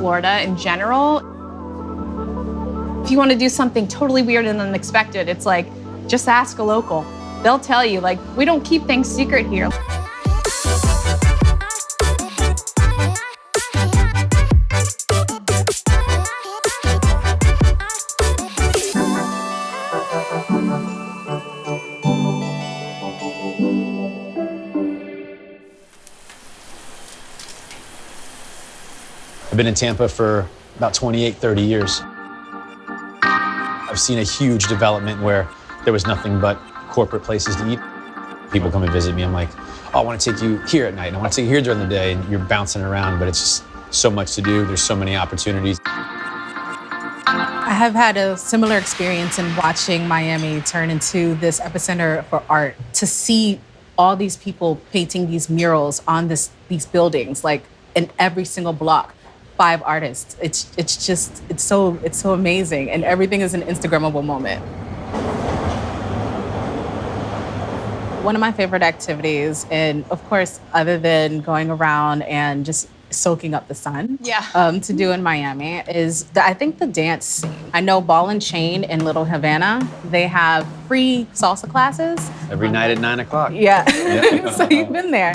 Florida in general. If you want to do something totally weird and unexpected, it's like, just ask a local. They'll tell you, like, we don't keep things secret here. I've been in Tampa for about 28, 30 years. I've seen a huge development where there was nothing but corporate places to eat. People come and visit me, I'm like, oh, I want to take you here at night, and I want to take you here during the day, and you're bouncing around, but it's just so much to do. There's so many opportunities. I have had a similar experience in watching Miami turn into this epicenter for art. To see all these people painting these murals on these buildings, like in every single block. 5 artists. It's so amazing, and everything is an Instagrammable moment. One of my favorite activities, and of course, other than going around and just soaking up the sun, to do in Miami is I think the dance scene. I know Ball and Chain in Little Havana, they have free salsa classes Every night at 9 o'clock. Yeah, so you've been there.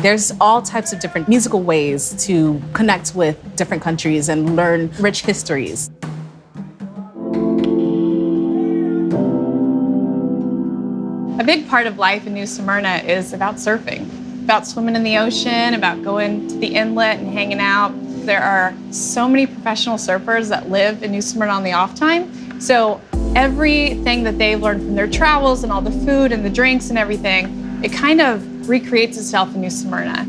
There's all types of different musical ways to connect with different countries and learn rich histories. A big part of life in New Smyrna is about surfing, about swimming in the ocean, about going to the inlet and hanging out. There are so many professional surfers that live in New Smyrna on the off time. So everything that they've learned from their travels and all the food and the drinks and everything, it kind of recreates itself in New Smyrna.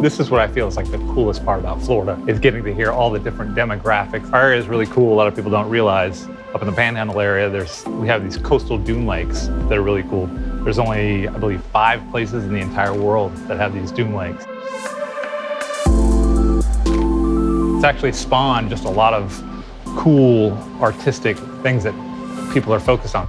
This is what I feel is like the coolest part about Florida, is getting to hear all the different demographics. Our area is really cool. A lot of people don't realize. Up in the Panhandle area, we have these coastal dune lakes that are really cool. There's only, I believe, 5 places in the entire world that have these dune lakes. It's actually spawned just a lot of cool artistic things that people are focused on.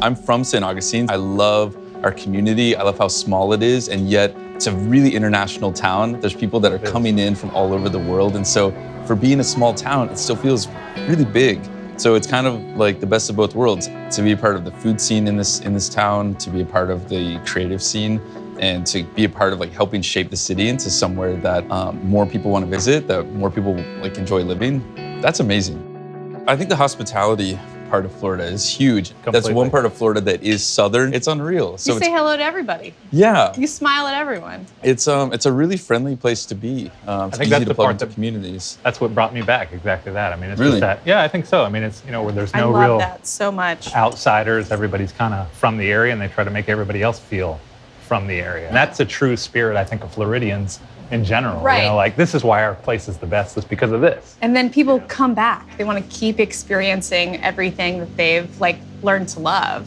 I'm from St. Augustine. I love our community. I love how small it is, and yet it's a really international town. There's people that are coming in from all over the world, and so for being a small town, it still feels really big. So it's kind of like the best of both worlds, to be a part of the food scene in this town, to be a part of the creative scene, and to be a part of like helping shape the city into somewhere that more people want to visit, that more people like enjoy living. That's amazing. I think the hospitality part of Florida is huge. Completely. That's one part of Florida that is southern. It's unreal. So you say hello to everybody. Yeah. You smile at everyone. It's a really friendly place to be. I think that's the part that communities. That's what brought me back. Exactly that. I mean, it's really? just that. Yeah, I think so. I mean, it's where there's no I love real that so much. Outsiders. Everybody's kind of from the area, and they try to make everybody else feel from the area. And that's a true spirit, I think, of Floridians in general. Right. You know, like, this is why our place is the best, is because of this. And then people come back. They want to keep experiencing everything that they've like learned to love.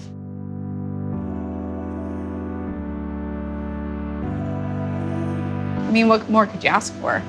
I mean, what more could you ask for?